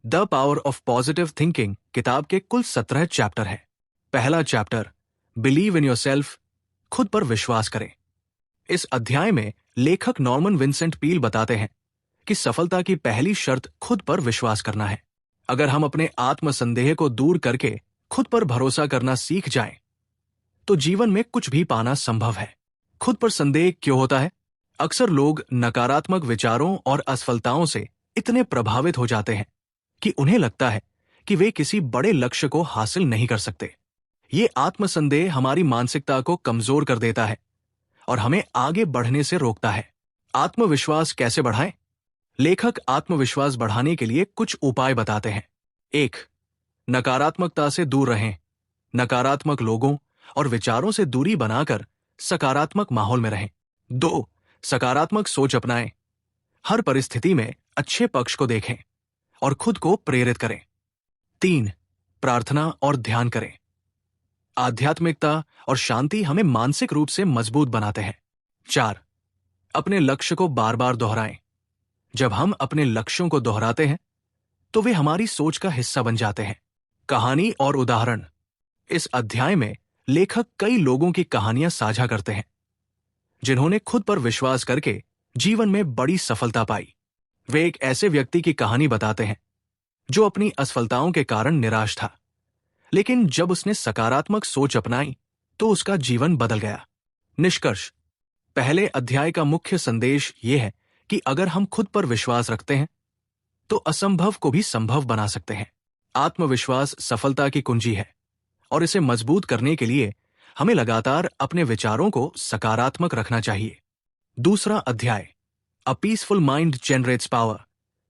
The power of positive thinking किताब के कुल 17 चैप्टर हैं। पहला चैप्टर, बिलीव इन योरसेल्फ, खुद पर विश्वास करें। इस अध्याय में लेखक नॉर्मन विंसेंट पील बताते हैं कि सफलता की पहली शर्त खुद पर विश्वास करना है। अगर हम अपने आत्मसंदेह को दूर करके खुद पर भरोसा करना सीख जाएं, तो जीवन में कुछ भी पाना संभव है। खुद पर संदेह क्यों होता है? अक्सर लोग नकारात्मक विचारों और असफलताओं से इतने प्रभावित हो जाते हैं कि उन्हें लगता है कि वे किसी बड़े लक्ष्य को हासिल नहीं कर सकते। ये आत्मसंदेह हमारी मानसिकता को कमजोर कर देता है और हमें आगे बढ़ने से रोकता है। आत्मविश्वास कैसे बढ़ाएं? लेखक आत्मविश्वास बढ़ाने के लिए कुछ उपाय बताते हैं। 1. नकारात्मकता से दूर रहें। नकारात्मक लोगों और विचारों से दूरी बनाकर सकारात्मक माहौल में रहें। 2. सकारात्मक सोच अपनाएं। हर परिस्थिति में अच्छे पक्ष को देखें और खुद को प्रेरित करें। 3. प्रार्थना और ध्यान करें। आध्यात्मिकता और शांति हमें मानसिक रूप से मजबूत बनाते हैं। 4. अपने लक्ष्य को बार बार दोहराएं। जब हम अपने लक्ष्यों को दोहराते हैं तो वे हमारी सोच का हिस्सा बन जाते हैं। कहानी और उदाहरण। इस अध्याय में लेखक कई लोगों की कहानियां साझा करते हैं जिन्होंने खुद पर विश्वास करके जीवन में बड़ी सफलता पाई। वे एक ऐसे व्यक्ति की कहानी बताते हैं जो अपनी असफलताओं के कारण निराश था, लेकिन जब उसने सकारात्मक सोच अपनाई तो उसका जीवन बदल गया। निष्कर्ष। पहले अध्याय का मुख्य संदेश यह है कि अगर हम खुद पर विश्वास रखते हैं तो असंभव को भी संभव बना सकते हैं। आत्मविश्वास सफलता की कुंजी है और इसे मजबूत करने के लिए हमें लगातार अपने विचारों को सकारात्मक रखना चाहिए। दूसरा अध्याय, a peaceful mind generates power,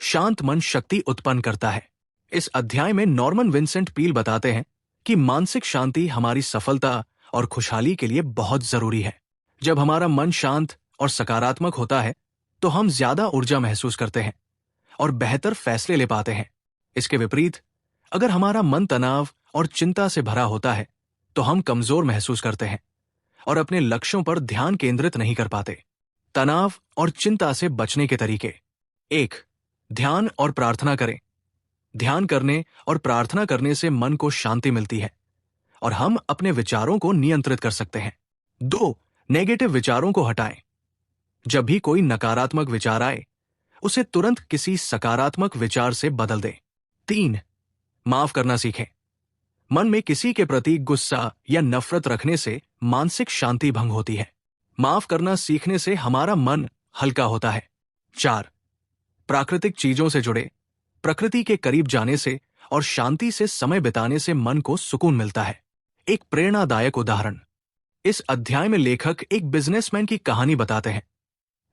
शांत मन शक्ति उत्पन्न करता है। इस अध्याय में नॉर्मन विंसेंट पील बताते हैं कि मानसिक शांति हमारी सफलता और खुशहाली के लिए बहुत जरूरी है। जब हमारा मन शांत और सकारात्मक होता है तो हम ज्यादा ऊर्जा महसूस करते हैं और बेहतर फैसले ले पाते हैं। इसके विपरीत, अगर हमारा मन तनाव और चिंता से भरा होता है तो हम कमजोर महसूस करते हैं और अपने लक्ष्यों पर ध्यान केंद्रित नहीं कर पाते। तनाव और चिंता से बचने के तरीके। 1. ध्यान और प्रार्थना करें। ध्यान करने और प्रार्थना करने से मन को शांति मिलती है और हम अपने विचारों को नियंत्रित कर सकते हैं। 2. नेगेटिव विचारों को हटाएं। जब भी कोई नकारात्मक विचार आए, उसे तुरंत किसी सकारात्मक विचार से बदल दें। 3. माफ करना सीखें। मन में किसी के प्रति गुस्सा या नफरत रखने से मानसिक शांति भंग होती है। माफ करना सीखने से हमारा मन हल्का होता है। 4. प्राकृतिक चीजों से जुड़े। प्रकृति के करीब जाने से और शांति से समय बिताने से मन को सुकून मिलता है। एक प्रेरणादायक उदाहरण। इस अध्याय में लेखक एक बिजनेसमैन की कहानी बताते हैं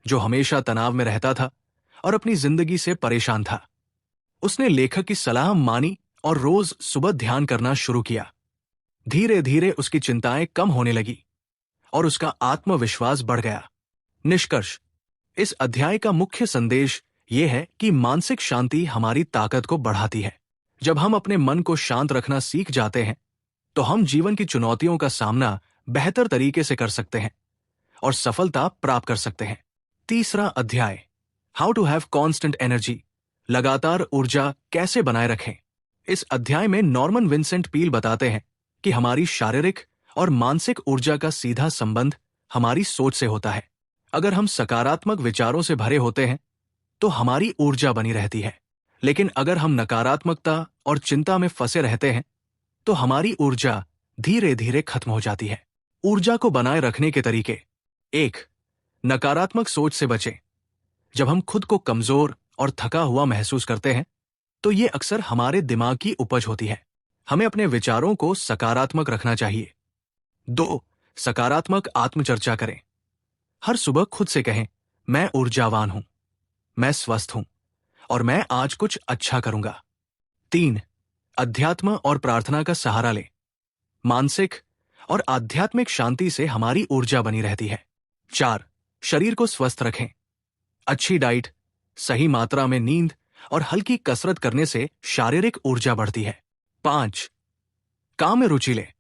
जो हमेशा तनाव में रहता था और अपनी जिंदगी से परेशान था। उसने लेखक की सलाह मानी और रोज सुबह ध्यान करना शुरू किया। धीरे धीरे उसकी चिंताएं कम होने लगी और उसका आत्मविश्वास बढ़ गया। निष्कर्ष। इस अध्याय का मुख्य संदेश यह है कि मानसिक शांति हमारी ताकत को बढ़ाती है। जब हम अपने मन को शांत रखना सीख जाते हैं तो हम जीवन की चुनौतियों का सामना बेहतर तरीके से कर सकते हैं और सफलता प्राप्त कर सकते हैं। तीसरा अध्याय, how to have constant energy, लगातार ऊर्जा कैसे बनाए रखें। इस अध्याय में नॉर्मन विंसेंट पील बताते हैं कि हमारी शारीरिक और मानसिक ऊर्जा का सीधा संबंध हमारी सोच से होता है। अगर हम सकारात्मक विचारों से भरे होते हैं तो हमारी ऊर्जा बनी रहती है, लेकिन अगर हम नकारात्मकता और चिंता में फंसे रहते हैं तो हमारी ऊर्जा धीरे धीरे खत्म हो जाती है। ऊर्जा को बनाए रखने के तरीके। 1. नकारात्मक सोच से बचें। जब हम खुद को कमजोर और थका हुआ महसूस करते हैं तो ये अक्सर हमारे दिमाग की उपज होती है। हमें अपने विचारों को सकारात्मक रखना चाहिए। 2. सकारात्मक आत्मचर्चा करें। हर सुबह खुद से कहें, मैं ऊर्जावान हूं, मैं स्वस्थ हूं और मैं आज कुछ अच्छा करूंगा। 3. अध्यात्म और प्रार्थना का सहारा लें। मानसिक और आध्यात्मिक शांति से हमारी ऊर्जा बनी रहती है। 4. शरीर को स्वस्थ रखें। अच्छी डाइट, सही मात्रा में नींद और हल्की कसरत करने से शारीरिक ऊर्जा बढ़ती है। 5. काम में रुचि लें।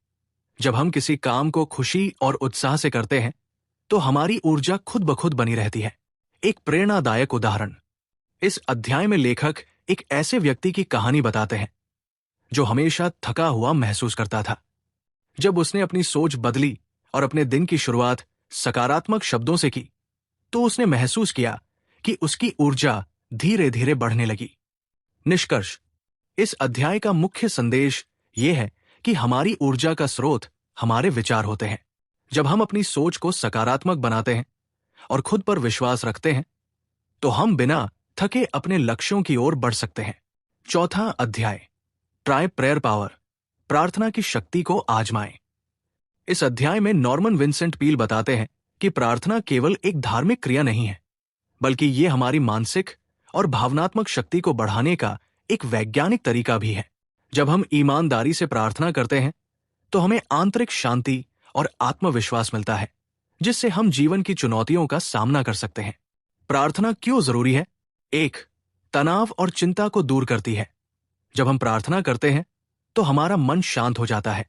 जब हम किसी काम को खुशी और उत्साह से करते हैं तो हमारी ऊर्जा खुद ब खुद बनी रहती है। एक प्रेरणादायक उदाहरण। इस अध्याय में लेखक एक ऐसे व्यक्ति की कहानी बताते हैं जो हमेशा थका हुआ महसूस करता था। जब उसने अपनी सोच बदली और अपने दिन की शुरुआत सकारात्मक शब्दों से की, तो उसने महसूस किया कि उसकी ऊर्जा धीरे धीरे बढ़ने लगी। निष्कर्ष: इस अध्याय का मुख्य संदेश यह है कि हमारी ऊर्जा का स्रोत हमारे विचार होते हैं। जब हम अपनी सोच को सकारात्मक बनाते हैं और खुद पर विश्वास रखते हैं, तो हम बिना थके अपने लक्ष्यों की ओर बढ़ सकते हैं। चौथा अध्याय, ट्राई प्रेयर पावर, प्रार्थना की शक्ति को आजमाएं। इस अध्याय में नॉर्मन विंसेंट पील बताते हैं कि प्रार्थना केवल एक धार्मिक क्रिया नहीं है, बल्कि ये हमारी मानसिक और भावनात्मक शक्ति को बढ़ाने का एक वैज्ञानिक तरीका भी है। जब हम ईमानदारी से प्रार्थना करते हैं, तो हमें आंतरिक शांति और आत्मविश्वास मिलता है, जिससे हम जीवन की चुनौतियों का सामना कर सकते हैं। प्रार्थना क्यों जरूरी है? 1. तनाव और चिंता को दूर करती है। जब हम प्रार्थना करते हैं, तो हमारा मन शांत हो जाता है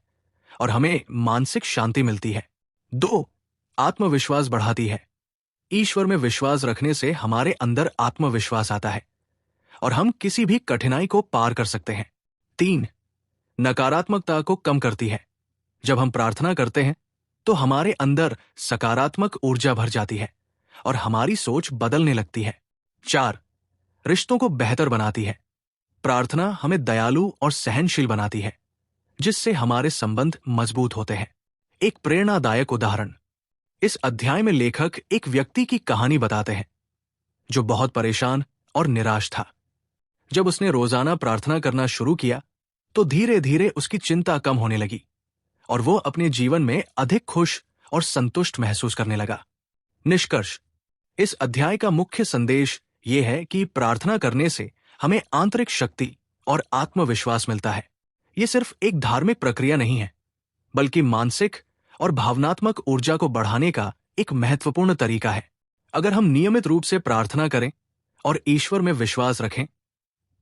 और हमें मानसिक शांति मिलती है। 2. आत्मविश्वास बढ़ाती है। ईश्वर में विश्वास रखने से हमारे अंदर आत्मविश्वास आता है और हम किसी भी कठिनाई को पार कर सकते हैं। 3. नकारात्मकता को कम करती है। जब हम प्रार्थना करते हैं, तो हमारे अंदर सकारात्मक ऊर्जा भर जाती है और हमारी सोच बदलने लगती है। 4. रिश्तों को बेहतर बनाती है। प्रार्थना हमें दयालु और सहनशील बनाती है, जिससे हमारे संबंध मजबूत होते हैं। एक प्रेरणादायक उदाहरण, इस अध्याय में लेखक एक व्यक्ति की कहानी बताते हैं जो बहुत परेशान और निराश था। जब उसने रोजाना प्रार्थना करना शुरू किया, तो धीरे धीरे उसकी चिंता कम होने लगी और वो अपने जीवन में अधिक खुश और संतुष्ट महसूस करने लगा। निष्कर्ष: इस अध्याय का मुख्य संदेश ये है कि प्रार्थना करने से हमें आंतरिक शक्ति और आत्मविश्वास मिलता है। ये सिर्फ एक धार्मिक प्रक्रिया नहीं है, बल्कि मानसिक और भावनात्मक ऊर्जा को बढ़ाने का एक महत्वपूर्ण तरीका है। अगर हम नियमित रूप से प्रार्थना करें और ईश्वर में विश्वास रखें,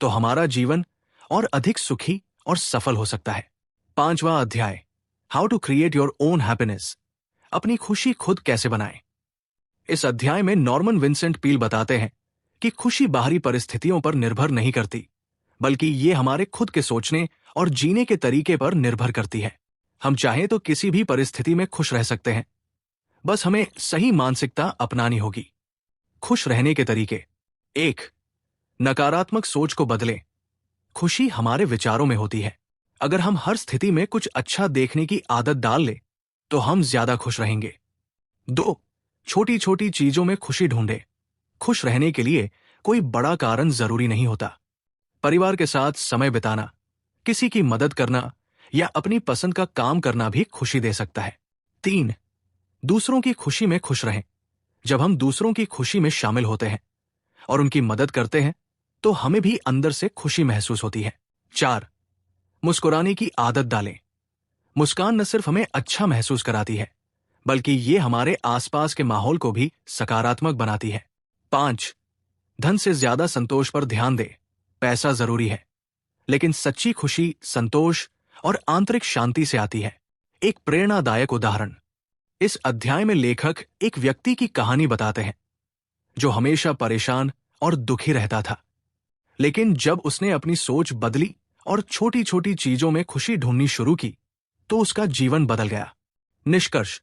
तो हमारा जीवन और अधिक सुखी और सफल हो सकता है। 5वां अध्याय, how to create your own happiness, अपनी खुशी खुद कैसे बनाएं। इस अध्याय में नॉर्मन विंसेंट पील बताते हैं कि खुशी बाहरी परिस्थितियों पर निर्भर नहीं करती, बल्कि ये हमारे खुद के सोचने और जीने के तरीके पर निर्भर करती है। हम चाहें तो किसी भी परिस्थिति में खुश रह सकते हैं, बस हमें सही मानसिकता अपनानी होगी। खुश रहने के तरीके: 1. नकारात्मक सोच को बदलें। खुशी हमारे विचारों में होती है। अगर हम हर स्थिति में कुछ अच्छा देखने की आदत डाल लें, तो हम ज्यादा खुश रहेंगे। 2. छोटी छोटी चीजों में खुशी ढूंढें। खुश रहने के लिए कोई बड़ा कारण जरूरी नहीं होता। परिवार के साथ समय बिताना, किसी की मदद करना या अपनी पसंद का काम करना भी खुशी दे सकता है। 3. दूसरों की खुशी में खुश रहें। जब हम दूसरों की खुशी में शामिल होते हैं और उनकी मदद करते हैं, तो हमें भी अंदर से खुशी महसूस होती है। 4. मुस्कुराने की आदत डालें। मुस्कान न सिर्फ हमें अच्छा महसूस कराती है, बल्कि ये हमारे आसपास के माहौल को भी सकारात्मक बनाती है। 5. धन से ज्यादा संतोष पर ध्यान दें। पैसा जरूरी है, लेकिन सच्ची खुशी संतोष और आंतरिक शांति से आती है। एक प्रेरणादायक उदाहरण, इस अध्याय में लेखक एक व्यक्ति की कहानी बताते हैं जो हमेशा परेशान और दुखी रहता था, लेकिन जब उसने अपनी सोच बदली और छोटी छोटी चीजों में खुशी ढूंढनी शुरू की, तो उसका जीवन बदल गया। निष्कर्ष: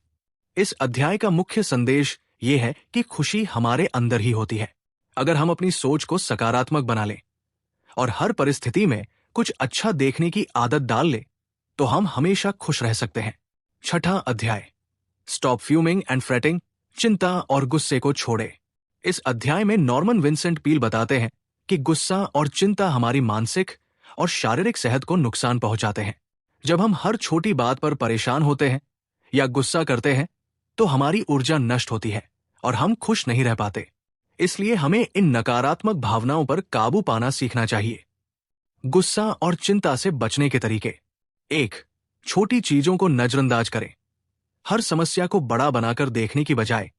इस अध्याय का मुख्य संदेश ये है कि खुशी हमारे अंदर ही होती है। अगर हम अपनी सोच को सकारात्मक बना लें और हर परिस्थिति में कुछ अच्छा देखने की आदत डाल ले, तो हम हमेशा खुश रह सकते हैं। 6ठा अध्याय, स्टॉप फ्यूमिंग एंड फ्रेटिंग, चिंता और गुस्से को छोड़े। इस अध्याय में नॉर्मन विंसेंट पील बताते हैं कि गुस्सा और चिंता हमारी मानसिक और शारीरिक सेहत को नुकसान पहुंचाते हैं। जब हम हर छोटी बात पर परेशान होते हैं या गुस्सा करते हैं, तो हमारी ऊर्जा नष्ट होती है और हम खुश नहीं रह पाते। इसलिए हमें इन नकारात्मक भावनाओं पर काबू पाना सीखना चाहिए। गुस्सा और चिंता से बचने के तरीके: 1. छोटी चीजों को नजरअंदाज करें। हर समस्या को बड़ा बनाकर देखने की बजाय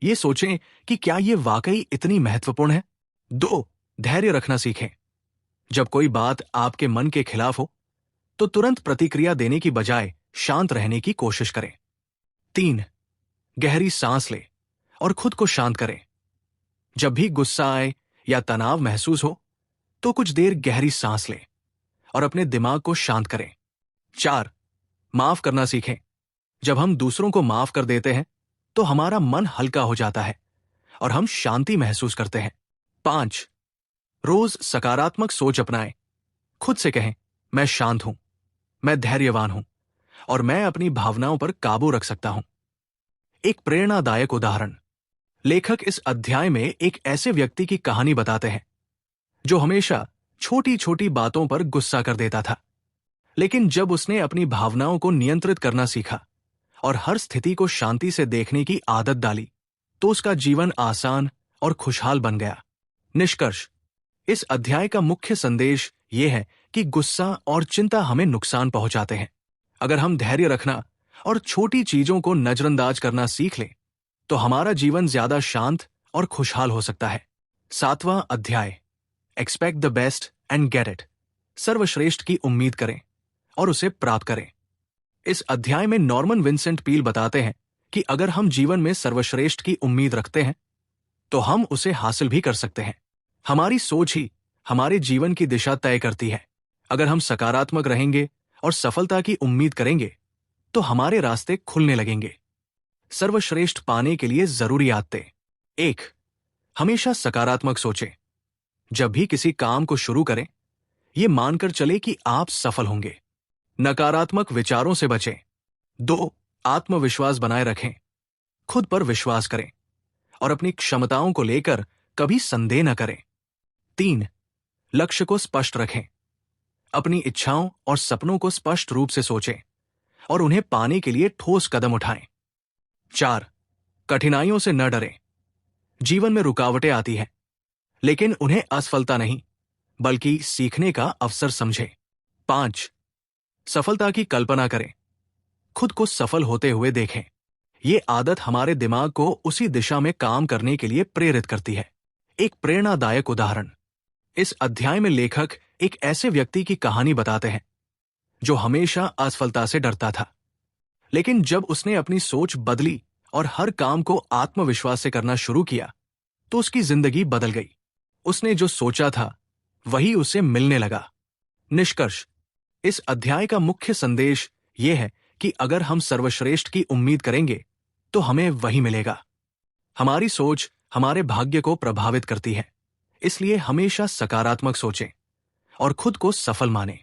ये सोचें कि क्या ये वाकई इतनी महत्वपूर्ण है। 2. धैर्य रखना सीखें। जब कोई बात आपके मन के खिलाफ हो, तो तुरंत प्रतिक्रिया देने की बजाय शांत रहने की कोशिश करें। 3. गहरी सांस लें और खुद को शांत करें। जब भी गुस्सा आए या तनाव महसूस हो, तो कुछ देर गहरी सांस लें और अपने दिमाग को शांत करें। 4. माफ करना सीखें। जब हम दूसरों को माफ कर देते हैं तो हमारा मन हल्का हो जाता है और हम शांति महसूस करते हैं। 5. रोज सकारात्मक सोच अपनाएं। खुद से कहें, मैं शांत हूं, मैं धैर्यवान हूं और मैं अपनी भावनाओं पर काबू रख सकता हूं। एक प्रेरणादायक उदाहरण। लेखक इस अध्याय में एक ऐसे व्यक्ति की कहानी बताते हैं जो हमेशा छोटी छोटी बातों पर गुस्सा कर देता था, लेकिन जब उसने अपनी भावनाओं को नियंत्रित करना सीखा और हर स्थिति को शांति से देखने की आदत डाली तो उसका जीवन आसान और खुशहाल बन गया। निष्कर्ष। इस अध्याय का मुख्य संदेश यह है कि गुस्सा और चिंता हमें नुकसान पहुंचाते हैं। अगर हम धैर्य रखना और छोटी चीजों को नजरअंदाज करना सीख लें तो हमारा जीवन ज्यादा शांत और खुशहाल हो सकता है। 7वां अध्याय, expect the best and get it. सर्वश्रेष्ठ की उम्मीद करें और उसे प्राप्त करें। इस अध्याय में नॉर्मन विंसेंट पील बताते हैं कि अगर हम जीवन में सर्वश्रेष्ठ की उम्मीद रखते हैं तो हम उसे हासिल भी कर सकते हैं। हमारी सोच ही हमारे जीवन की दिशा तय करती है। अगर हम सकारात्मक रहेंगे और सफलता की उम्मीद करेंगे तो हमारे रास्ते खुलने लगेंगे। सर्वश्रेष्ठ पाने के लिए जरूरी आदतें। 1. हमेशा सकारात्मक सोचें। जब भी किसी काम को शुरू करें, यह मानकर चले कि आप सफल होंगे। नकारात्मक विचारों से बचें। 2. आत्मविश्वास बनाए रखें। खुद पर विश्वास करें और अपनी क्षमताओं को लेकर कभी संदेह न करें। 3. लक्ष्य को स्पष्ट रखें। अपनी इच्छाओं और सपनों को स्पष्ट रूप से सोचें और उन्हें पाने के लिए ठोस कदम उठाएं। 4. कठिनाइयों से न डरें। जीवन में रुकावटें आती हैं, लेकिन उन्हें असफलता नहीं बल्कि सीखने का अवसर समझें। 5. सफलता की कल्पना करें। खुद को सफल होते हुए देखें। ये आदत हमारे दिमाग को उसी दिशा में काम करने के लिए प्रेरित करती है। एक प्रेरणादायक उदाहरण। इस अध्याय में लेखक एक ऐसे व्यक्ति की कहानी बताते हैं जो हमेशा असफलता से डरता था, लेकिन जब उसने अपनी सोच बदली और हर काम को आत्मविश्वास से करना शुरू किया तो उसकी जिंदगी बदल गई। उसने जो सोचा था वही उसे मिलने लगा। निष्कर्ष। इस अध्याय का मुख्य संदेश यह है कि अगर हम सर्वश्रेष्ठ की उम्मीद करेंगे तो हमें वही मिलेगा। हमारी सोच हमारे भाग्य को प्रभावित करती है, इसलिए हमेशा सकारात्मक सोचें और खुद को सफल मानें।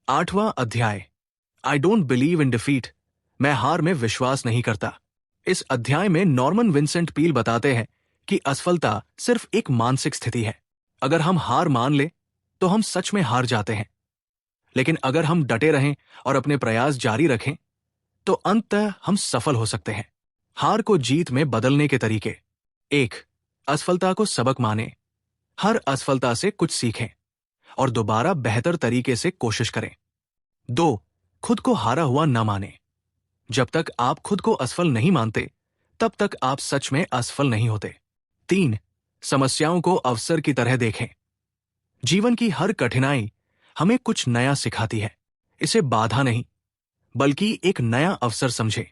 8वां अध्याय, I don't believe in defeat. मैं हार में विश्वास नहीं करता। इस अध्याय में नॉर्मन विंसेंट पील बताते हैं कि असफलता सिर्फ एक मानसिक स्थिति है। अगर हम हार मान लें तो हम सच में हार जाते हैं, लेकिन अगर हम डटे रहें और अपने प्रयास जारी रखें तो अंततः हम सफल हो सकते हैं। हार को जीत में बदलने के तरीके। 1. असफलता को सबक मानें। हर असफलता से कुछ सीखें और दोबारा बेहतर तरीके से कोशिश करें। 2. खुद को हारा हुआ न मानें। जब तक आप खुद को असफल नहीं मानते तब तक आप सच में असफल नहीं होते। 3. समस्याओं को अवसर की तरह देखें। जीवन की हर कठिनाई हमें कुछ नया सिखाती है। इसे बाधा नहीं बल्कि एक नया अवसर समझें।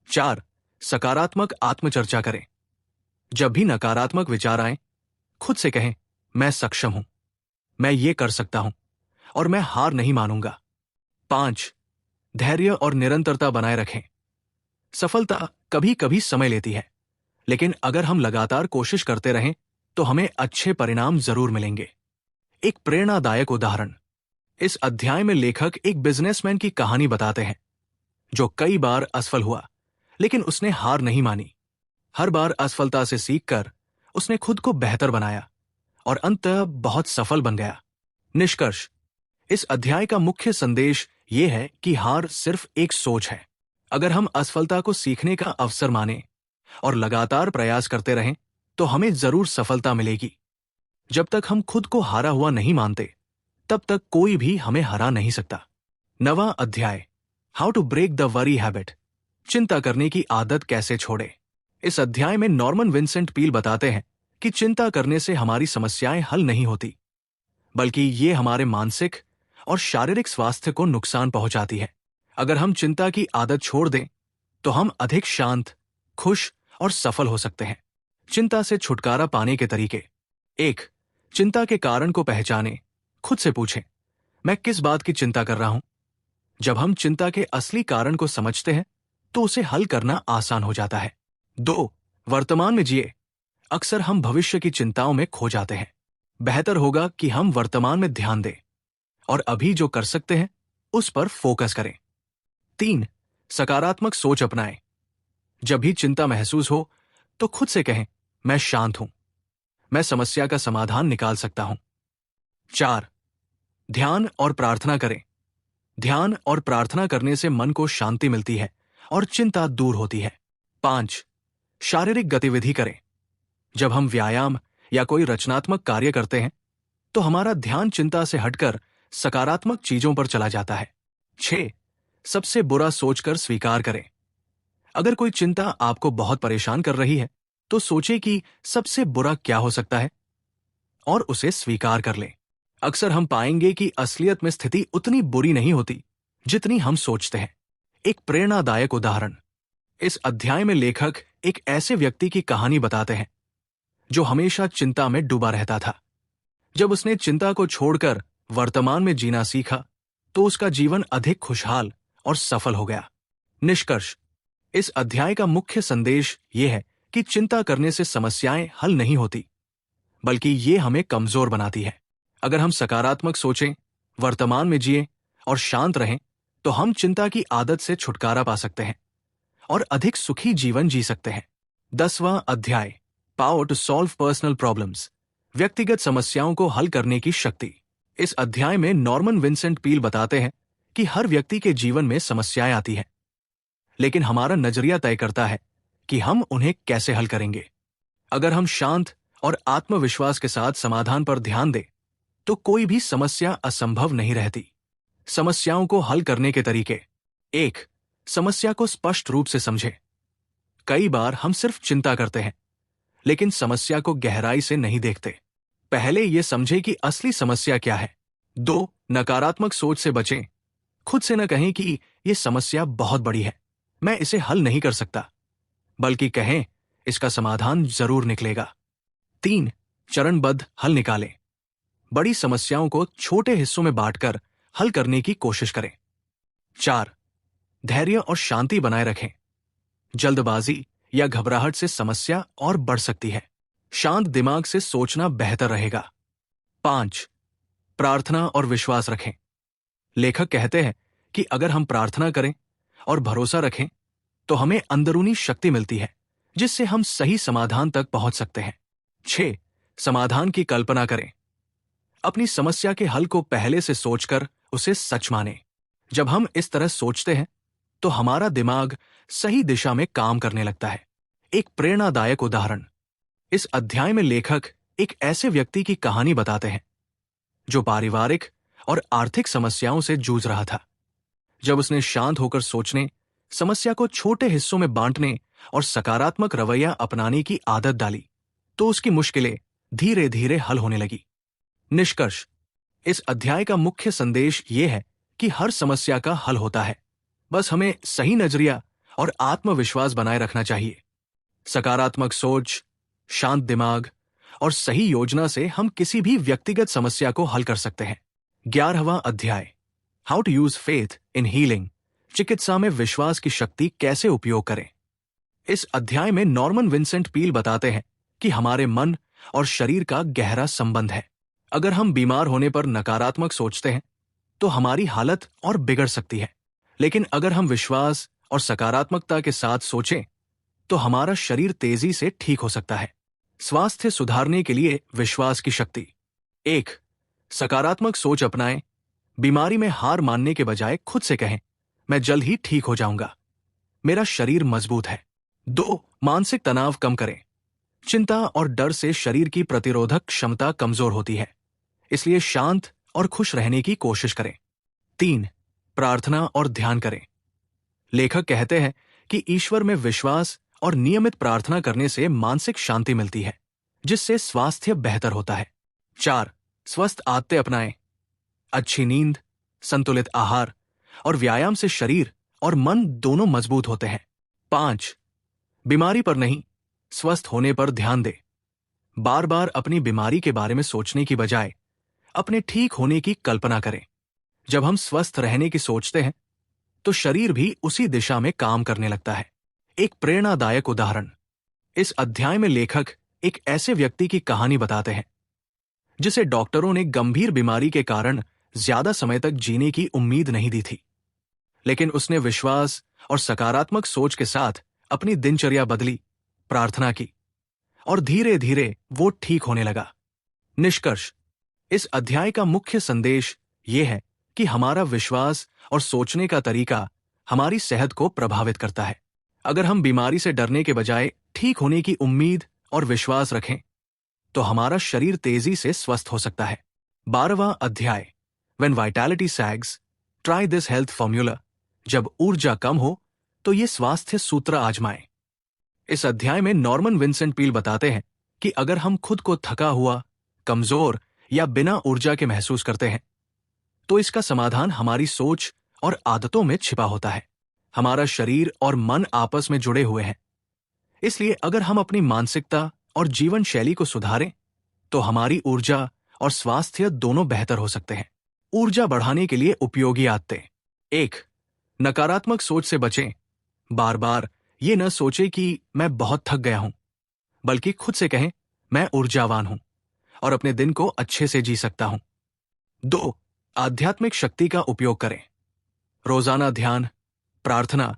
4. सकारात्मक आत्मचर्चा करें। जब भी नकारात्मक विचार आए, खुद से कहें, मैं सक्षम हूं, मैं ये कर सकता हूं और मैं हार नहीं मानूंगा। 5. धैर्य और निरंतरता बनाए रखें। सफलता कभी कभी समय लेती है, लेकिन अगर हम लगातार कोशिश करते रहें तो हमें अच्छे परिणाम जरूर मिलेंगे। एक प्रेरणादायक उदाहरण। इस अध्याय में लेखक एक बिजनेसमैन की कहानी बताते हैं जो कई बार असफल हुआ, लेकिन उसने हार नहीं मानी। हर बार असफलता से सीखकर उसने खुद को बेहतर बनाया और अंततः बहुत सफल बन गया। निष्कर्ष। इस अध्याय का मुख्य संदेश यह है कि हार सिर्फ एक सोच है। अगर हम असफलता को सीखने का अवसर मानें और लगातार प्रयास करते रहें तो हमें जरूर सफलता मिलेगी। जब तक हम खुद को हारा हुआ नहीं मानते तब तक कोई भी हमें हरा नहीं सकता। 9वां अध्याय, how to break the worry habit. चिंता करने की आदत कैसे छोड़े। इस अध्याय में नॉर्मन विंसेंट पील बताते हैं कि चिंता करने से हमारी समस्याएं हल नहीं होती, बल्कि ये हमारे मानसिक और शारीरिक स्वास्थ्य को नुकसान पहुंचाती है। अगर हम चिंता की आदत छोड़ दें तो हम अधिक शांत, खुश और सफल हो सकते हैं। चिंता से छुटकारा पाने के तरीके। 1. चिंता के कारण को पहचानें खुद से पूछें, मैं किस बात की चिंता कर रहा हूं? जब हम चिंता के असली कारण को समझते हैं तो उसे हल करना आसान हो जाता है। 2. वर्तमान में जिए। अक्सर हम भविष्य की चिंताओं में खो जाते हैं। बेहतर होगा कि हम वर्तमान में ध्यान दें और अभी जो कर सकते हैं उस पर फोकस करें। 3. सकारात्मक सोच अपनाएं। जब भी चिंता महसूस हो तो खुद से कहें, मैं शांत हूं, मैं समस्या का समाधान निकाल सकता हूं। 4. ध्यान और प्रार्थना करें। ध्यान और प्रार्थना करने से मन को शांति मिलती है और चिंता दूर होती है। 5. शारीरिक गतिविधि करें। जब हम व्यायाम या कोई रचनात्मक कार्य करते हैं तो हमारा ध्यान चिंता से हटकर सकारात्मक चीजों पर चला जाता है। 6. सबसे बुरा सोचकर स्वीकार करें। अगर कोई चिंता आपको बहुत परेशान कर रही है तो सोचे कि सबसे बुरा क्या हो सकता है और उसे स्वीकार कर लें। अक्सर हम पाएंगे कि असलियत में स्थिति उतनी बुरी नहीं होती जितनी हम सोचते हैं। एक प्रेरणादायक उदाहरण। इस अध्याय में लेखक एक ऐसे व्यक्ति की कहानी बताते हैं जो हमेशा चिंता में डूबा रहता था। जब उसने चिंता को छोड़कर वर्तमान में जीना सीखा तो उसका जीवन अधिक खुशहाल और सफल हो गया। निष्कर्ष। इस अध्याय का मुख्य संदेश यह है कि चिंता करने से समस्याएं हल नहीं होती, बल्कि ये हमें कमजोर बनाती है। अगर हम सकारात्मक सोचें, वर्तमान में जिएं और शांत रहें तो हम चिंता की आदत से छुटकारा पा सकते हैं और अधिक सुखी जीवन जी सकते हैं। 10वां अध्याय, power to solve personal problems. व्यक्तिगत समस्याओं को हल करने की शक्ति। इस अध्याय में नॉर्मन विंसेंट पील बताते हैं कि हर व्यक्ति के जीवन में समस्याएं आती हैं, लेकिन हमारा नजरिया तय करता है कि हम उन्हें कैसे हल करेंगे। अगर हम शांत और आत्मविश्वास के साथ समाधान पर ध्यान दें तो कोई भी समस्या असंभव नहीं रहती। समस्याओं को हल करने के तरीके। 1. समस्या को स्पष्ट रूप से समझें। कई बार हम सिर्फ चिंता करते हैं लेकिन समस्या को गहराई से नहीं देखते। पहले यह समझें कि असली समस्या क्या है। 2. नकारात्मक सोच से बचें। खुद से न कहें कि यह समस्या बहुत बड़ी है, मैं इसे हल नहीं कर सकता, बल्कि कहें, इसका समाधान जरूर निकलेगा। 3. चरणबद्ध हल निकालें। बड़ी समस्याओं को छोटे हिस्सों में बांटकर हल करने की कोशिश करें। 4. धैर्य और शांति बनाए रखें। जल्दबाजी या घबराहट से समस्या और बढ़ सकती है। शांत दिमाग से सोचना बेहतर रहेगा। 5. प्रार्थना और विश्वास रखें। लेखक कहते हैं कि अगर हम प्रार्थना करें और भरोसा रखें तो हमें अंदरूनी शक्ति मिलती है जिससे हम सही समाधान तक पहुंच सकते हैं। 6. समाधान की कल्पना करें। अपनी समस्या के हल को पहले से सोचकर उसे सच मानें। जब हम इस तरह सोचते हैं तो हमारा दिमाग सही दिशा में काम करने लगता है। एक प्रेरणादायक उदाहरण। इस अध्याय में लेखक एक ऐसे व्यक्ति की कहानी बताते हैं जो पारिवारिक और आर्थिक समस्याओं से जूझ रहा था। जब उसने शांत होकर सोचने, समस्या को छोटे हिस्सों में बांटने और सकारात्मक रवैया अपनाने की आदत डाली तो उसकी मुश्किलें धीरे धीरे हल होने लगी। निष्कर्ष। इस अध्याय का मुख्य संदेश यह है कि हर समस्या का हल होता है, बस हमें सही नजरिया और आत्मविश्वास बनाए रखना चाहिए। सकारात्मक सोच, शांत दिमाग और सही योजना से हम किसी भी व्यक्तिगत समस्या को हल कर सकते हैं। 11वां अध्याय, how to use faith in healing. चिकित्सा में विश्वास की शक्ति कैसे उपयोग करें। इस अध्याय में नॉर्मन विंसेंट पील बताते हैं कि हमारे मन और शरीर का गहरा संबंध है। अगर हम बीमार होने पर नकारात्मक सोचते हैं तो हमारी हालत और बिगड़ सकती है, लेकिन अगर हम विश्वास और सकारात्मकता के साथ सोचें तो हमारा शरीर तेजी से ठीक हो सकता है। स्वास्थ्य सुधारने के लिए विश्वास की शक्ति। 1. सकारात्मक सोच अपनाएं। बीमारी में हार मानने के बजाय खुद से कहें, मैं जल्द ही ठीक हो जाऊंगा, मेरा शरीर मजबूत है। 2. मानसिक तनाव कम करें। चिंता और डर से शरीर की प्रतिरोधक क्षमता कमजोर होती है, इसलिए शांत और खुश रहने की कोशिश करें। 3. प्रार्थना और ध्यान करें। लेखक कहते हैं कि ईश्वर में विश्वास और नियमित प्रार्थना करने से मानसिक शांति मिलती है, जिससे स्वास्थ्य बेहतर होता है। 4. स्वस्थ आदतें अपनाएं। अच्छी नींद, संतुलित आहार और व्यायाम से शरीर और मन दोनों मजबूत होते हैं। 5. बीमारी पर नहीं, स्वस्थ होने पर ध्यान दें। बार बार अपनी बीमारी के बारे में सोचने की बजाय अपने ठीक होने की कल्पना करें। जब हम स्वस्थ रहने की सोचते हैं तो शरीर भी उसी दिशा में काम करने लगता है। एक प्रेरणादायक उदाहरण, इस अध्याय में लेखक एक ऐसे व्यक्ति की कहानी बताते हैं जिसे डॉक्टरों ने गंभीर बीमारी के कारण ज्यादा समय तक जीने की उम्मीद नहीं दी थी, लेकिन उसने विश्वास और सकारात्मक सोच के साथ अपनी दिनचर्या बदली, प्रार्थना की और धीरे धीरे वो ठीक होने लगा। निष्कर्ष, इस अध्याय का मुख्य संदेश ये है कि हमारा विश्वास और सोचने का तरीका हमारी सेहत को प्रभावित करता है। अगर हम बीमारी से डरने के बजाय ठीक होने की उम्मीद और विश्वास रखें तो हमारा शरीर तेजी से स्वस्थ हो सकता है। 12वां अध्याय, When Vitality Sags, Try This Health Formula, जब ऊर्जा कम हो तो ये स्वास्थ्य सूत्र आजमाएं। इस अध्याय में नॉर्मन विंसेंट पील बताते हैं कि अगर हम खुद को थका हुआ, कमजोर या बिना ऊर्जा के महसूस करते हैं तो इसका समाधान हमारी सोच और आदतों में छिपा होता है। हमारा शरीर और मन आपस में जुड़े हुए हैं, इसलिए अगर हम अपनी मानसिकता और जीवन शैली को सुधारें तो हमारी ऊर्जा और स्वास्थ्य दोनों बेहतर हो सकते हैं। ऊर्जा बढ़ाने के लिए उपयोगी आदतें। 1. नकारात्मक सोच से बचें। बार बार ये न सोचें कि मैं बहुत थक गया हूं, बल्कि खुद से कहें मैं ऊर्जावान हूं और अपने दिन को अच्छे से जी सकता हूं। 2. आध्यात्मिक शक्ति का उपयोग करें। रोजाना ध्यान, प्रार्थना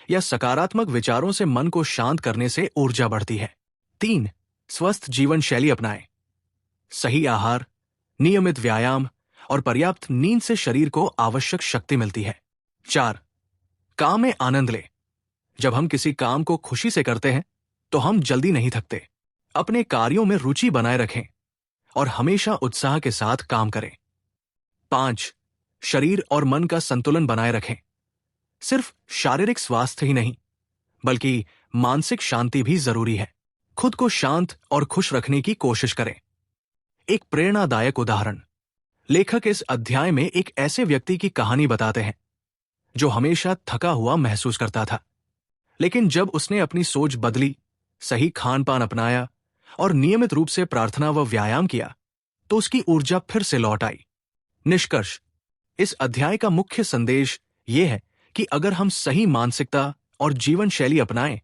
या सकारात्मक विचारों से मन को शांत करने से ऊर्जा बढ़ती है। 3. स्वस्थ जीवन शैली अपनाएं। सही आहार, नियमित व्यायाम और पर्याप्त नींद से शरीर को आवश्यक शक्ति मिलती है। 4. काम में आनंद लें। जब हम किसी काम को खुशी से करते हैं तो हम जल्दी नहीं थकते। अपने कार्यों में रुचि बनाए रखें और हमेशा उत्साह के साथ काम करें। 5. शरीर और मन का संतुलन बनाए रखें। सिर्फ शारीरिक स्वास्थ्य ही नहीं, बल्कि मानसिक शांति भी जरूरी है। खुद को शांत और खुश रखने की कोशिश करें। एक प्रेरणादायक उदाहरण, लेखक इस अध्याय में एक ऐसे व्यक्ति की कहानी बताते हैं जो हमेशा थका हुआ महसूस करता था, लेकिन जब उसने अपनी सोच बदली, सही खान पान अपनाया और नियमित रूप से प्रार्थना व व्यायाम किया तो उसकी ऊर्जा फिर से लौट आई। निष्कर्ष, इस अध्याय का मुख्य संदेश यह है कि अगर हम सही मानसिकता और जीवन शैली अपनाएं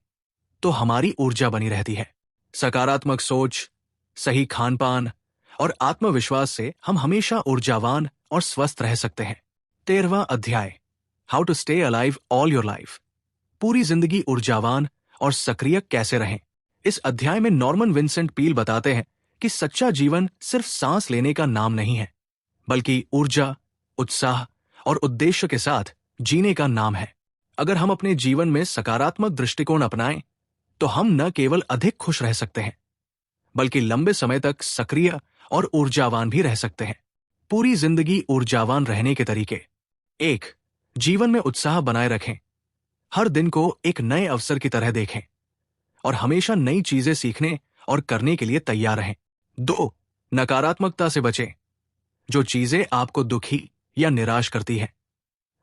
तो हमारी ऊर्जा बनी रहती है। सकारात्मक सोच, सही खान पान और आत्मविश्वास से हम हमेशा ऊर्जावान और स्वस्थ रह सकते हैं। 13वां अध्याय, how to stay alive all your life, पूरी जिंदगी ऊर्जावान और सक्रिय कैसे रहें। इस अध्याय में नॉर्मन विंसेंट पील बताते हैं कि सच्चा जीवन सिर्फ सांस लेने का नाम नहीं है, बल्कि ऊर्जा, उत्साह और उद्देश्य के साथ जीने का नाम है। अगर हम अपने जीवन में सकारात्मक दृष्टिकोण अपनाएं तो हम न केवल अधिक खुश रह सकते हैं, बल्कि लंबे समय तक सक्रिय और ऊर्जावान भी रह सकते हैं। पूरी जिंदगी ऊर्जावान रहने के तरीके। 1. जीवन में उत्साह बनाए रखें। हर दिन को एक नए अवसर की तरह देखें और हमेशा नई चीजें सीखने और करने के लिए तैयार रहें। 2. नकारात्मकता से बचें। जो चीजें आपको दुखी या निराश करती हैं,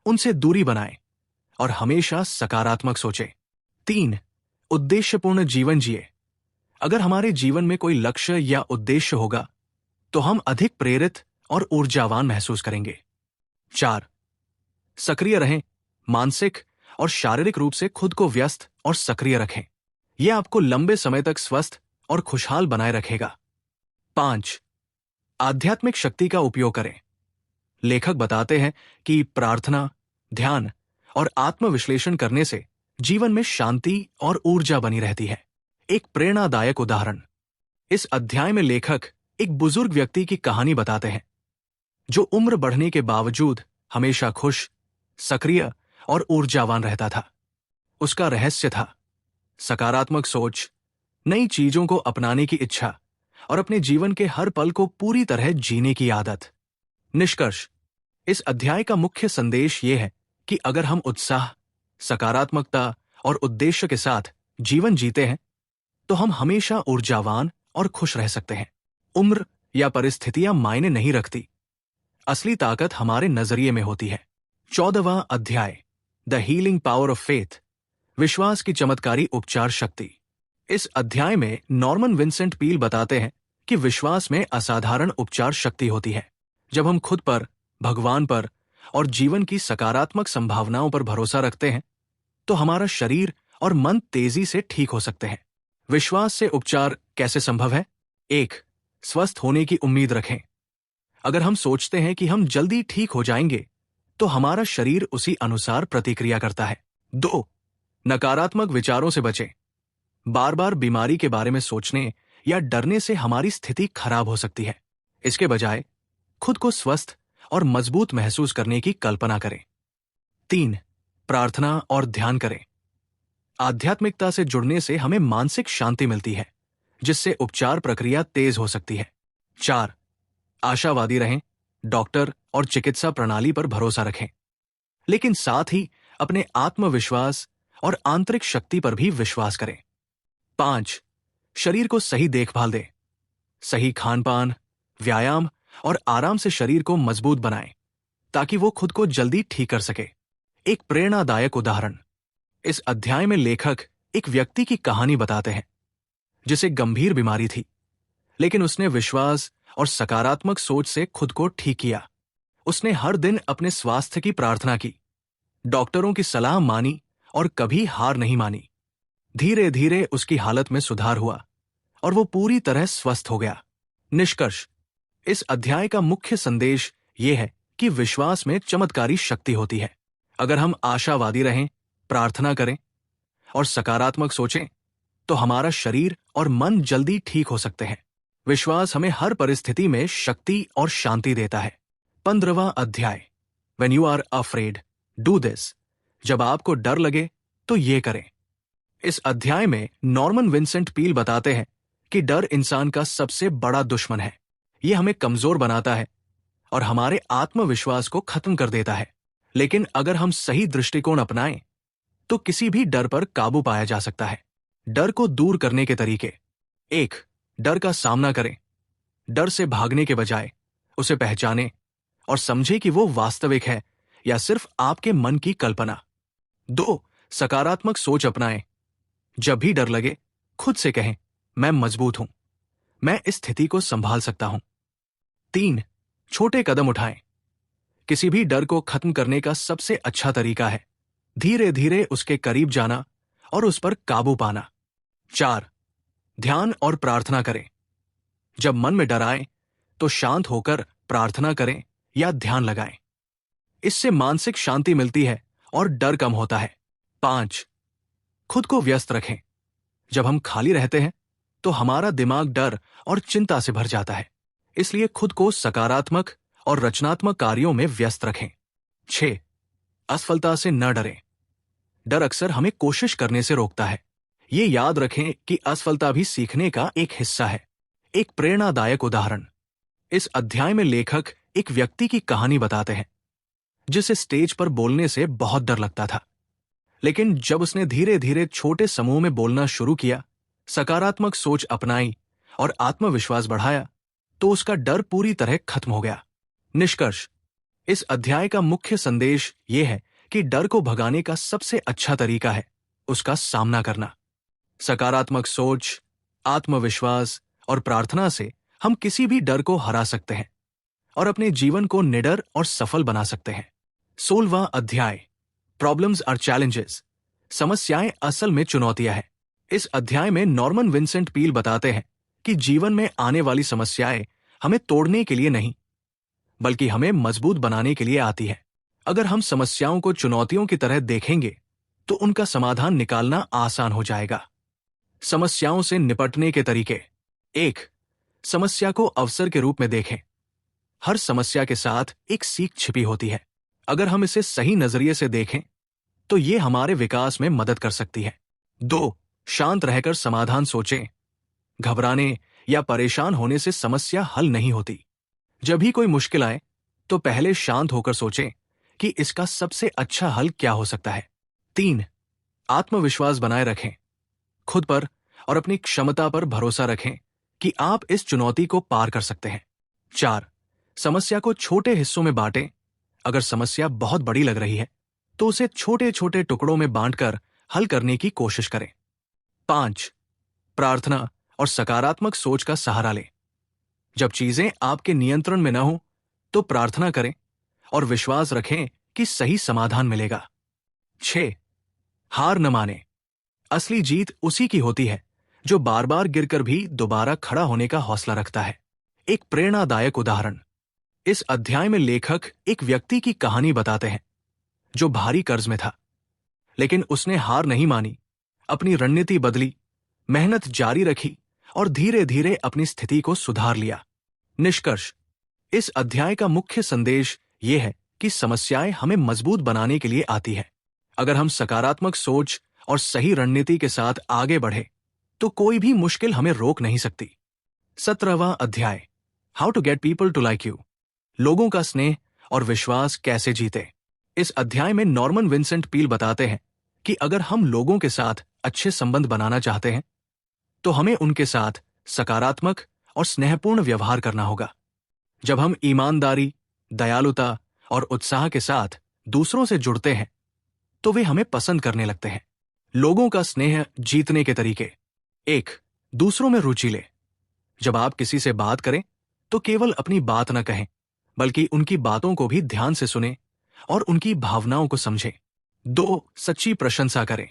उनसे दूरी बनाएं और हमेशा सकारात्मक सोचें। 3. उद्देश्यपूर्ण जीवन जिए। अगर हमारे जीवन में कोई लक्ष्य या उद्देश्य होगा तो हम अधिक प्रेरित और ऊर्जावान महसूस करेंगे। 4. सक्रिय रहें। मानसिक और शारीरिक रूप से खुद को व्यस्त और सक्रिय रखें। यह आपको लंबे समय तक स्वस्थ और खुशहाल बनाए रखेगा। 5. आध्यात्मिक शक्ति का उपयोग करें। लेखक बताते हैं कि प्रार्थना, ध्यान और आत्मविश्लेषण करने से जीवन में शांति और ऊर्जा बनी रहती है। एक प्रेरणादायक उदाहरण, इस अध्याय में लेखक एक बुजुर्ग व्यक्ति की कहानी बताते हैं जो उम्र बढ़ने के बावजूद हमेशा खुश, सक्रिय और ऊर्जावान रहता था। उसका रहस्य था सकारात्मक सोच, नई चीजों को अपनाने की इच्छा और अपने जीवन के हर पल को पूरी तरह जीने की आदत। निष्कर्ष, इस अध्याय का मुख्य संदेश ये है कि अगर हम उत्साह, सकारात्मकता और उद्देश्य के साथ जीवन जीते हैं तो हम हमेशा ऊर्जावान और खुश रह सकते हैं। उम्र या परिस्थितियां मायने नहीं रखती, असली ताकत हमारे नजरिए में होती है। 14वां अध्याय, the healing power of faith, विश्वास की चमत्कारी उपचार शक्ति। इस अध्याय में नॉर्मन विंसेंट पील बताते हैं कि विश्वास में असाधारण उपचार शक्ति होती है। जब हम खुद पर, भगवान पर और जीवन की सकारात्मक संभावनाओं पर भरोसा रखते हैं, तो हमारा शरीर और मन तेजी से ठीक हो सकते हैं। विश्वास से उपचार कैसे संभव है? 1. स्वस्थ होने की उम्मीद रखें। अगर हम सोचते हैं कि हम जल्दी ठीक हो जाएंगे, तो हमारा शरीर उसी अनुसार प्रतिक्रिया करता है। 2. नकारात्मक विचारों से बचें। बार बार बीमारी के बारे में सोचने या डरने से हमारी स्थिति खराब हो सकती है। इसके बजाय खुद को स्वस्थ और मजबूत महसूस करने की कल्पना करें। 3. प्रार्थना और ध्यान करें। आध्यात्मिकता से जुड़ने से हमें मानसिक शांति मिलती है, जिससे उपचार प्रक्रिया तेज हो सकती है। 4. आशावादी रहें, डॉक्टर और चिकित्सा प्रणाली पर भरोसा रखें, लेकिन साथ ही अपने आत्मविश्वास और आंतरिक शक्ति पर भी विश्वास करें। 5. शरीर को सही देखभाल दें। सही खानपान, व्यायाम और आराम से शरीर को मजबूत बनाएं, ताकि वो खुद को जल्दी ठीक कर सके। एक प्रेरणादायक उदाहरण। इस अध्याय में लेखक एक व्यक्ति की कहानी बताते हैं, जिसे गंभीर बीमारी थी, लेकिन उसने विश्वास और सकारात्मक सोच से खुद को ठीक किया। उसने हर दिन अपने स्वास्थ्य की प्रार्थना की, डॉक्टरों की सलाह मानी और कभी हार नहीं मानी। धीरे धीरे उसकी हालत में सुधार हुआ और वो पूरी तरह स्वस्थ हो गया। निष्कर्ष। इस अध्याय का मुख्य संदेश ये है कि विश्वास में चमत्कारी शक्ति होती है। अगर हम आशावादी रहें, प्रार्थना करें और सकारात्मक सोचें, तो हमारा शरीर और मन जल्दी ठीक हो सकते हैं। विश्वास हमें हर परिस्थिति में शक्ति और शांति देता है। 15वां अध्याय। When you are afraid, do this। जब आपको डर लगे तो ये करें। इस अध्याय में नॉर्मन विंसेंट पील बताते हैं कि डर इंसान का सबसे बड़ा दुश्मन है। ये हमें कमजोर बनाता है और हमारे आत्मविश्वास को खत्म कर देता है। लेकिन अगर हम सही दृष्टिकोण अपनाएं, तो किसी भी डर पर काबू पाया जा सकता है। डर को दूर करने के तरीके। 1. डर का सामना करें। डर से भागने के बजाय उसे पहचानें और समझें कि वो वास्तविक है या सिर्फ आपके मन की कल्पना। 2. सकारात्मक सोच अपनाएं। जब भी डर लगे, खुद से कहें, मैं मजबूत हूं, मैं इस स्थिति को संभाल सकता हूं। 3. छोटे कदम उठाएं। किसी भी डर को खत्म करने का सबसे अच्छा तरीका है धीरे धीरे उसके करीब जाना और उस पर काबू पाना। 4. ध्यान और प्रार्थना करें। जब मन में डर आए, तो शांत होकर प्रार्थना करें या ध्यान लगाएं। इससे मानसिक शांति मिलती है और डर कम होता है। 5. खुद को व्यस्त रखें। जब हम खाली रहते हैं, तो हमारा दिमाग डर और चिंता से भर जाता है। इसलिए खुद को सकारात्मक और रचनात्मक कार्यों में व्यस्त रखें। 6. असफलता से न डरें। डर अक्सर हमें कोशिश करने से रोकता है। ये याद रखें कि असफलता भी सीखने का एक हिस्सा है। एक प्रेरणादायक उदाहरण। इस अध्याय में लेखक एक व्यक्ति की कहानी बताते हैं, जिसे स्टेज पर बोलने से बहुत डर लगता था। लेकिन जब उसने धीरे धीरे छोटे समूह में बोलना शुरू किया, सकारात्मक सोच अपनाई और आत्मविश्वास बढ़ाया, तो उसका डर पूरी तरह खत्म हो गया। निष्कर्ष। इस अध्याय का मुख्य संदेश यह है कि डर को भगाने का सबसे अच्छा तरीका है उसका सामना करना। सकारात्मक सोच, आत्मविश्वास और प्रार्थना से हम किसी भी डर को हरा सकते हैं और अपने जीवन को निडर और सफल बना सकते हैं। 16वां अध्याय। Problems are challenges. समस्याएं असल में चुनौतियां हैं। इस अध्याय में नॉर्मन विंसेंट पील बताते हैं कि जीवन में आने वाली समस्याएं हमें तोड़ने के लिए नहीं, बल्कि हमें मजबूत बनाने के लिए आती है। अगर हम समस्याओं को चुनौतियों की तरह देखेंगे, तो उनका समाधान निकालना आसान हो जाएगा। समस्याओं से निपटने के तरीके। 1. समस्या को अवसर के रूप में देखें। हर समस्या के साथ एक सीख छिपी होती है। अगर हम इसे सही नजरिए से देखें, तो ये हमारे विकास में मदद कर सकती है। 2. शांत रहकर समाधान सोचें। घबराने या परेशान होने से समस्या हल नहीं होती। जब भी कोई मुश्किल आए, तो पहले शांत होकर सोचें कि इसका सबसे अच्छा हल क्या हो सकता है। 3. आत्मविश्वास बनाए रखें। खुद पर और अपनी क्षमता पर भरोसा रखें कि आप इस चुनौती को पार कर सकते हैं। 4. समस्या को छोटे हिस्सों में बांटें। अगर समस्या बहुत बड़ी लग रही है, तो उसे छोटे छोटे टुकड़ों में बांटकर हल करने की कोशिश करें। 5. प्रार्थना और सकारात्मक सोच का सहारा लें। जब चीजें आपके नियंत्रण में न हो, तो प्रार्थना करें और विश्वास रखें कि सही समाधान मिलेगा। 6. हार न माने। असली जीत उसी की होती है जो बार बार गिरकर भी दोबारा खड़ा होने का हौसला रखता है। एक प्रेरणादायक उदाहरण। इस अध्याय में लेखक एक व्यक्ति की कहानी बताते हैं जो भारी कर्ज में था, लेकिन उसने हार नहीं मानी, अपनी रणनीति बदली, मेहनत जारी रखी और धीरे धीरे अपनी स्थिति को सुधार लिया। निष्कर्ष। इस अध्याय का मुख्य संदेश यह है कि समस्याएं हमें मजबूत बनाने के लिए आती है। अगर हम सकारात्मक सोच और सही रणनीति के साथ आगे बढ़े तो कोई भी मुश्किल हमें रोक नहीं सकती। 17वां अध्याय, how to get people to like you. लोगों का स्नेह और विश्वास कैसे जीते। इस अध्याय में नॉर्मन विंसेंट पील बताते हैं कि अगर हम लोगों के साथ अच्छे संबंध बनाना चाहते हैं तो हमें उनके साथ सकारात्मक और स्नेहपूर्ण व्यवहार करना होगा। जब हम ईमानदारी, दयालुता और उत्साह के साथ दूसरों से जुड़ते हैं तो वे हमें पसंद करने लगते हैं। लोगों का स्नेह जीतने के तरीके। 1. दूसरों में रुचि ले। जब आप किसी से बात करें तो केवल अपनी बात न कहें, बल्कि उनकी बातों को भी ध्यान से सुनें और उनकी भावनाओं को समझें। 2. सच्ची प्रशंसा करें।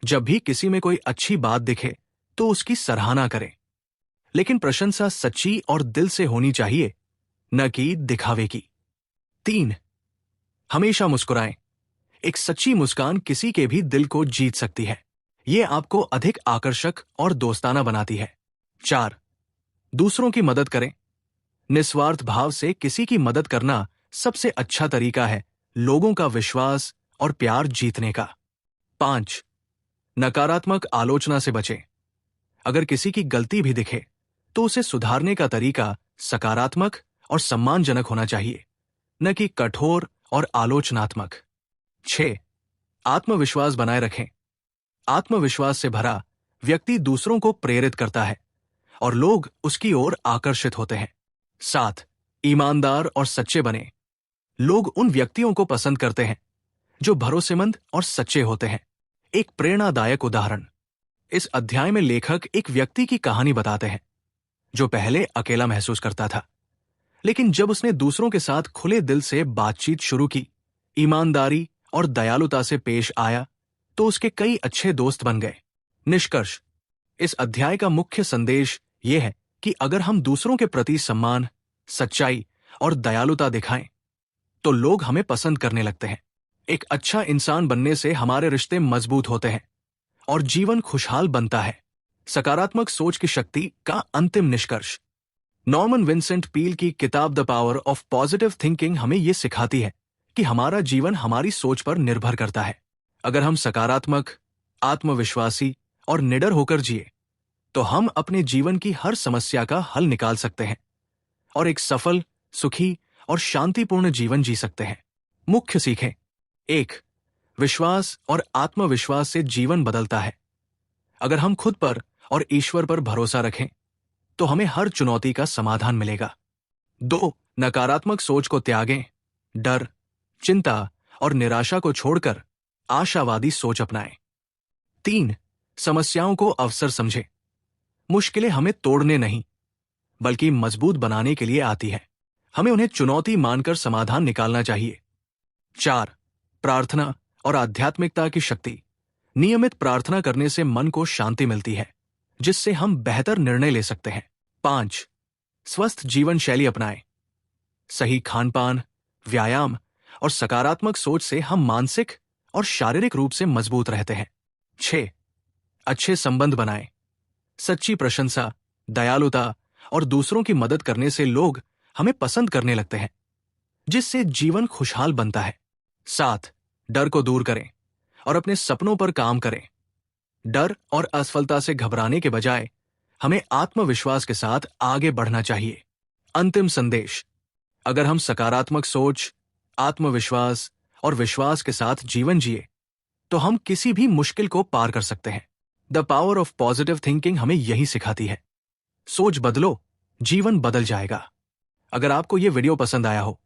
जब भी किसी में कोई अच्छी बात दिखे तो उसकी सराहना करें, लेकिन प्रशंसा सच्ची और दिल से होनी चाहिए, न कि दिखावे की। 3. हमेशा मुस्कुराएं। एक सच्ची मुस्कान किसी के भी दिल को जीत सकती है। ये आपको अधिक आकर्षक और दोस्ताना बनाती है। 4. दूसरों की मदद करें। निस्वार्थ भाव से किसी की मदद करना सबसे अच्छा तरीका है लोगों का विश्वास और प्यार जीतने का। 5. नकारात्मक आलोचना से बचें। अगर किसी की गलती भी दिखे तो उसे सुधारने का तरीका सकारात्मक और सम्मानजनक होना चाहिए, न कि कठोर और आलोचनात्मक। 6. आत्मविश्वास बनाए रखें। आत्मविश्वास से भरा व्यक्ति दूसरों को प्रेरित करता है और लोग उसकी ओर आकर्षित होते हैं। 7. ईमानदार और सच्चे बने। लोग उन व्यक्तियों को पसंद करते हैं जो भरोसेमंद और सच्चे होते हैं। एक प्रेरणादायक उदाहरण। इस अध्याय में लेखक एक व्यक्ति की कहानी बताते हैं जो पहले अकेला महसूस करता था, लेकिन जब उसने दूसरों के साथ खुले दिल से बातचीत शुरू की, ईमानदारी और दयालुता से पेश आया, तो उसके कई अच्छे दोस्त बन गए। निष्कर्ष। इस अध्याय का मुख्य संदेश यह है कि अगर हम दूसरों के प्रति सम्मान, सच्चाई और दयालुता दिखाएं तो लोग हमें पसंद करने लगते हैं। एक अच्छा इंसान बनने से हमारे रिश्ते मजबूत होते हैं और जीवन खुशहाल बनता है। सकारात्मक सोच की शक्ति का अंतिम निष्कर्ष। नॉर्मन विंसेंट पील की किताब the power of positive thinking हमें यह सिखाती है कि हमारा जीवन हमारी सोच पर निर्भर करता है। अगर हम सकारात्मक, आत्मविश्वासी और निडर होकर जिए तो हम अपने जीवन की हर समस्या का हल निकाल सकते हैं और एक सफल, सुखी और शांतिपूर्ण जीवन जी सकते हैं। मुख्य सीखें। 1. विश्वास और आत्मविश्वास से जीवन बदलता है। अगर हम खुद पर और ईश्वर पर भरोसा रखें तो हमें हर चुनौती का समाधान मिलेगा। 2. नकारात्मक सोच को त्यागें। डर, चिंता और निराशा को छोड़कर आशावादी सोच अपनाएं। 3. समस्याओं को अवसर समझें। मुश्किलें हमें तोड़ने नहीं, बल्कि मजबूत बनाने के लिए आती है। हमें उन्हें चुनौती मानकर समाधान निकालना चाहिए। 4. प्रार्थना और आध्यात्मिकता की शक्ति। नियमित प्रार्थना करने से मन को शांति मिलती है, जिससे हम बेहतर निर्णय ले सकते हैं। 5. स्वस्थ जीवन शैली अपनाएं। सही खानपान, व्यायाम और सकारात्मक सोच से हम मानसिक और शारीरिक रूप से मजबूत रहते हैं। 6. अच्छे संबंध बनाएं। सच्ची प्रशंसा, दयालुता और दूसरों की मदद करने से लोग हमें पसंद करने लगते हैं, जिससे जीवन खुशहाल बनता है। 7. डर को दूर करें और अपने सपनों पर काम करें। डर और असफलता से घबराने के बजाय हमें आत्मविश्वास के साथ आगे बढ़ना चाहिए। अंतिम संदेश। अगर हम सकारात्मक सोच, आत्मविश्वास और विश्वास के साथ जीवन जिए तो हम किसी भी मुश्किल को पार कर सकते हैं। The power of positive thinking हमें यही सिखाती है। सोच बदलो, जीवन बदल जाएगा। अगर आपको यह वीडियो पसंद आया हो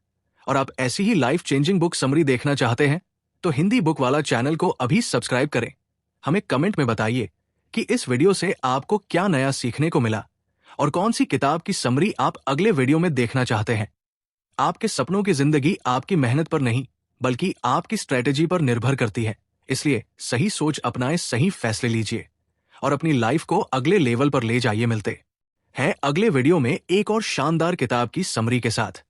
और आप ऐसी ही लाइफ चेंजिंग बुक समरी देखना चाहते हैं तो हिंदी बुक वाला चैनल को अभी सब्सक्राइब करें। हमें कमेंट में बताइए कि इस वीडियो से आपको क्या नया सीखने को मिला और कौन सी किताब की समरी आप अगले वीडियो में देखना चाहते हैं। आपके सपनों की जिंदगी आपकी मेहनत पर नहीं बल्कि आपकी स्ट्रेटेजी पर निर्भर करती है। इसलिए सही सोच अपनाएं, सही फैसले लीजिए और अपनी लाइफ को अगले लेवल पर ले जाइए। मिलते हैं अगले वीडियो में एक और शानदार किताब की समरी के साथ।